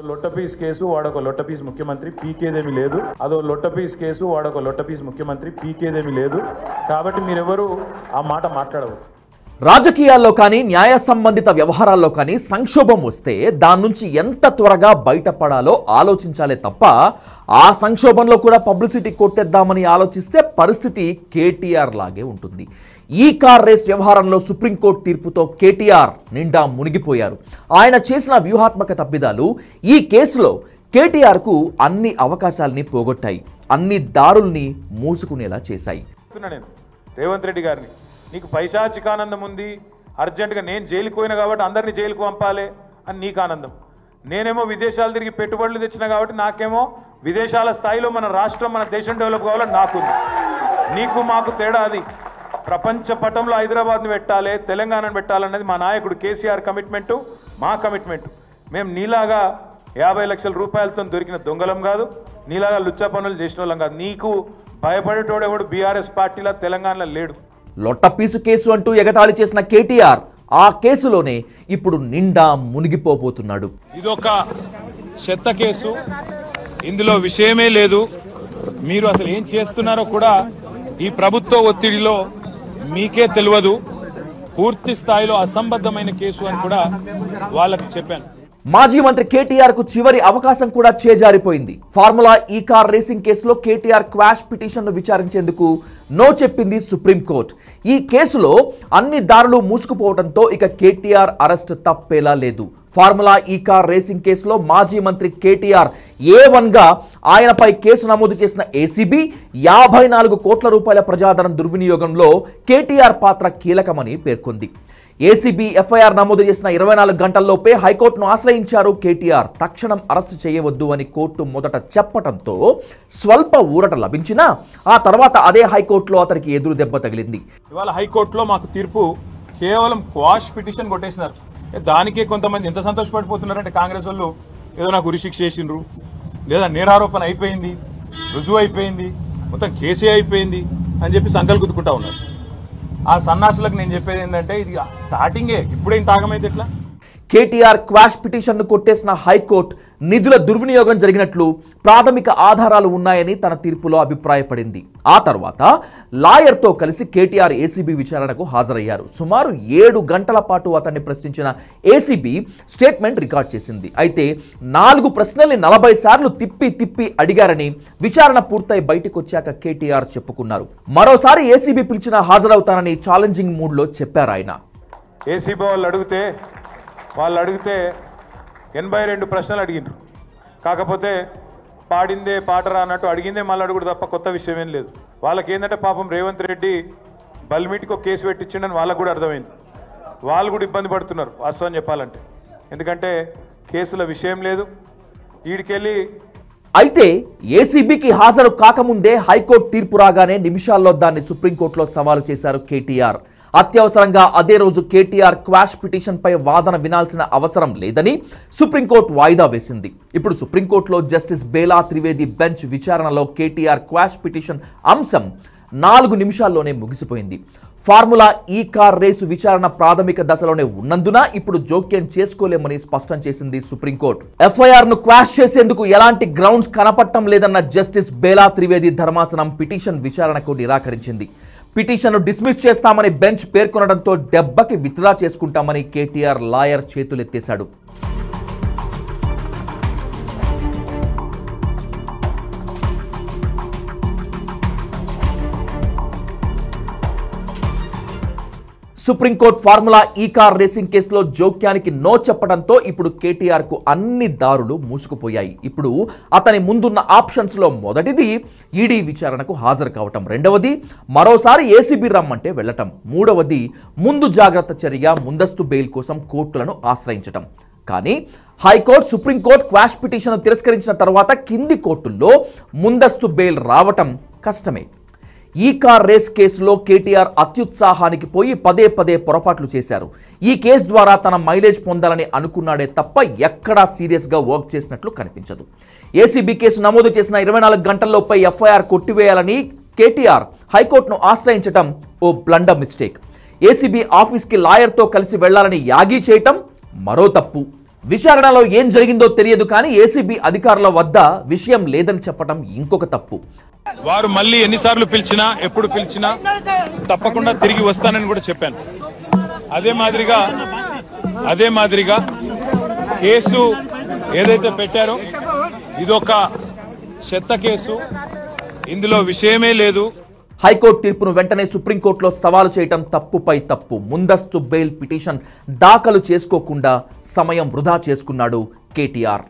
లొట్టపీస్ case వాడొక లొట్టపీస్ ముఖ్యమంత్రి పీకేదేమి లేదు. అదో లొట్టపీస్ కేసు వాడొక లొట్టపీస్ ముఖ్యమంత్రి పీకేదేమి లేదు. కాబట్టి మీరెవరు ఆ మాట మాట్లాడవచ్చు. రాజకీయాల్లో కానీ న్యాయ సంబంధిత వ్యవహారాల్లో కానీ సంక్షోభం వస్తే దాని నుంచి ఎంత త్వరగా బయటపడాలో ఆలోచించాలే తప్ప ఆ సంక్షోభంలో కూడా పబ్లిసిటీ కొట్టేద్దామని ఆలోచిస్తే పరిస్థితి కేటీఆర్ లాగే ఉంటుంది. ఈ కార్ రేస్ వ్యవహారంలో సుప్రీంకోర్టు తీర్పుతో కేటీఆర్ నిండా మునిగిపోయారు. ఆయన చేసిన వ్యూహాత్మక తప్పిదాలు ఈ కేసులో కేటీఆర్కు అన్ని అవకాశాలని పోగొట్టాయి, అన్ని దారుల్ని మూసుకునేలా చేశాయి. రేవంత్ రెడ్డి గారిని నీకు పైశాచికానందం ఉంది, అర్జెంటుగా నేను జైలుకు పోయినా కాబట్టి అందరినీ జైలుకు పంపాలి అని నీకు ఆనందం. నేనేమో విదేశాలు తిరిగి పెట్టుబడులు తెచ్చినా కాబట్టి నాకేమో విదేశాల స్థాయిలో మన రాష్ట్రం మన దేశం డెవలప్ కావాలని నాకుంది. నీకు మాకు తేడా అది. ప్రపంచ పటంలో హైదరాబాద్ని పెట్టాలి, తెలంగాణను పెట్టాలన్నది మా నాయకుడు కేసీఆర్ కమిట్మెంటు, మా కమిట్మెంటు. మేము నీలాగా 50 లక్షల రూపాయలతో దొరికిన దొంగలం కాదు, నీలాగా లుచ్చా పనులు చేసిన వాళ్ళం కాదు. నీకు భయపడేటోడెవడు బీఆర్ఎస్ పార్టీలో తెలంగాణలో లేడు. లొట్టపీసు కేసు అంటూ ఎగతాళి చేసిన కేటీఆర్ ఆ కేసులోనే ఇప్పుడు నిండా మునిగిపోబోతున్నాడు. ఇదొక చెత్త కేసు, ఇందులో విషయమే లేదు. మీరు అసలు ఏం చేస్తున్నారో కూడా ఈ ప్రభుత్వ ఒత్తిడిలో మీకే తెలియదు. పూర్తి స్థాయిలో అసంబద్ధమైన కేసు అని కూడా వాళ్ళకి చెప్పాను. మాజీ మంత్రి కేటీఆర్ కు చివరి అవకాశం కూడా చేజారిపోయింది. ఫార్ములా ఈ కార్ రేసింగ్ కేసులో కేటీఆర్ క్వాష్ పిటిషన్ను విచారించేందుకు నో చెప్పింది సుప్రీంకోర్టు. ఈ కేసులో అన్ని దారులు మూసుకుపోవడంతో ఇక కేటీఆర్ అరెస్ట్ తప్పేలా లేదు. ఫార్ములా ఈ కార్ రేసింగ్ కేసులో మాజీ మంత్రి కేటీఆర్ A1గా ఆయనపై కేసు నమోదు చేసిన ఏసీబీ 54 కోట్ల రూపాయల ప్రజాధనం దుర్వినియోగంలో కేటీఆర్ పాత్ర కీలకమని పేర్కొంది. ఏసీబీ ఎఫ్ఐఆర్ నమోదు చేసిన 24 గంటల్లోపే హైకోర్టును ఆశ్రయించారు కేటీఆర్. తక్షణం అరెస్టు చేయవద్దు అని కోర్టు మొదట చెప్పడంతో స్వల్ప ఊరట లభించినా ఆ తర్వాత అదే హైకోర్టులో అతనికి ఎదురు దెబ్బ తగిలింది. ఇవాళ హైకోర్టులో మాకు తీర్పు కేవలం క్వాష్ పిటిషన్ కొట్టేసినారు. దానికే కొంతమంది ఎంత సంతోషపడిపోతున్నారంటే కాంగ్రెస్ వాళ్ళు ఏదో నాకు ఉరిశిక్ష చేసిండ్రు, లేదా నేరారోపణ అయిపోయింది, రుజువు అయిపోయింది, మొత్తం కేసే అయిపోయింది అని చెప్పి సంకల్ గుద్దుకుంటా ఉన్నారు. ఆ సన్నాసులకు నేను చెప్పేది ఏంటంటే ఇది స్టార్టింగే, ఇప్పుడేం తాగమైతే ఎట్లా? కేటీఆర్ క్వాష్ పిటిషన్ను కొట్టేసిన హైకోర్టు నిధుల దుర్వినియోగం జరిగినట్లు ప్రాథమిక ఆధారాలు ఉన్నాయని తన తీర్పులో అభిప్రాయపడింది. ఆ తర్వాత లాయర్తో కలిసి కేటీఆర్ ఏసీబీ విచారణకు హాజరయ్యారు. సుమారు 7 గంటల పాటు అతన్ని ప్రశ్నించిన ఏసీబీ స్టేట్మెంట్ రికార్డ్ చేసింది. అయితే 4 ప్రశ్నల్ని 40 సార్లు తిప్పి అడిగారని విచారణ పూర్తయి బయటకు వచ్చాక కేటీఆర్ చెప్పుకున్నారు. మరోసారి ఏసీబీ పిలిచినా హాజరవుతానని ఛాలెంజింగ్ మూడ్లో చెప్పారు ఆయన. ఏసీబీ వాళ్ళు అడిగితే 82 ప్రశ్నలు అడిగినారు. కాకపోతే పాడిందే పాటరా అన్నట్టు అడిగిందే మళ్ళీ అడుగుడు తప్ప కొత్త విషయం ఏం లేదు. వాళ్ళకి ఏంటంటే పాపం రేవంత్ రెడ్డి బల్మీటికి ఒక కేసు పెట్టించిండని వాళ్ళకు కూడా అర్థమైంది. వాళ్ళు కూడా ఇబ్బంది పడుతున్నారు వాస్తవం చెప్పాలంటే, ఎందుకంటే కేసుల విషయం లేదు వీడికెళ్ళి. అయితే ఏసీబీకి హాజరు కాకముందే హైకోర్టు తీర్పు రాగానే నిమిషాల్లో దాన్ని సుప్రీంకోర్టులో సవాలు చేశారు కేటీఆర్. అత్యవసరంగా అదే రోజు కేటీఆర్ క్వాష్ పిటిషన్పై వాదన వినాల్సిన అవసరం లేదని సుప్రీంకోర్టు వాయిదా వేసింది. ఇప్పుడు సుప్రీంకోర్టులో జస్టిస్ బేలా త్రివేది బెంచ్ విచారణలో కేటీఆర్ క్వాష్ పిటిషన్ అంశం 4 నిమిషాల్లోనే ముగిసిపోయింది. ఫార్ములా ఈ కార్ రేసు విచారణ ప్రాథమిక దశలోనే ఉన్నందున ఇప్పుడు జోక్యం చేసుకోలేమని స్పష్టం చేసింది సుప్రీంకోర్టు. ఎఫ్ఐఆర్ ను క్వాష్ చేసేందుకు ఎలాంటి గ్రౌండ్స్ కనపడటం లేదన్న జస్టిస్ బేలా త్రివేది ధర్మాసనం పిటిషన్ విచారణకు నిరాకరించింది. పిటిషన్ను డిస్మిస్ చేస్తామని బెంచ్ పేర్కొనడంతో దెబ్బకి విత్డ్రా చేసుకుంటామని కేటీఆర్ లాయర్ చేతులెత్తేశాడు. సుప్రీంకోర్టు ఫార్ములా ఈ కార్ రేసింగ్ కేసులో జోక్యానికి నో చెప్పడంతో ఇప్పుడు కేటీఆర్ కు అన్ని దారులు మూసుకుపోయాయి. ఇప్పుడు అతని ముందున్న ఆప్షన్స్ లో మొదటిది ఈడీ విచారణకు హాజరు కావటం, రెండవది మరోసారి ఏసీబీ రమ్మంటే వెళ్లటం, మూడవది ముందు జాగ్రత్త చర్యగా ముందస్తు బెయిల్ కోసం కోర్టులను ఆశ్రయించటం. కానీ హైకోర్టు సుప్రీంకోర్టు క్వాష్ పిటిషన్ తిరస్కరించిన తర్వాత కింది కోర్టుల్లో ముందస్తు బెయిల్ రావటం కష్టమే. ఈ కార్ రేస్ కేసులో కేటీఆర్ అత్యుత్సాహానికి పోయి పదే పొరపాట్లు చేశారు. ఈ కేసు ద్వారా తన మైలేజ్ పొందాలని అనుకున్నాడే తప్ప ఎక్కడా సీరియస్గా వర్క్ చేసినట్లు కనిపించదు. ఏసీబీ కేసు నమోదు చేసిన 24 గంటల్లోపై ఎఫ్ఐఆర్ కొట్టివేయాలని కేటీఆర్ హైకోర్టును ఆశ్రయించడం ఓ బ్లండర్ మిస్టేక్. ఏసీబీ ఆఫీస్కి లాయర్తో కలిసి వెళ్లాలని యాగీ చేయటం మరో తప్పు. విచారణలో ఏం జరిగిందో తెలియదు కానీ ఏసీబీ అధికారుల వద్ద విషయం లేదని చెప్పడం ఇంకొక తప్పు. వారు మళ్ళీ ఎన్నిసార్లు పిలిచినా ఎప్పుడు పిలిచినా తప్పకుండా తిరిగి వస్తానని కూడా చెప్పాను. అదే మాదిరిగా కేసు ఏదైతే పెట్టారో ఇదొక చెత్త కేసు, ఇందులో విషయమే లేదు. హైకోర్టు తీర్పును వెంటనే సుప్రీంకోర్టులో సవాలు చేయటం తప్పుపై తప్పు. ముందస్తు బెయిల్ పిటిషన్ దాఖలు చేసుకోకుండా సమయం వృధా చేసుకున్నాడు కేటీఆర్.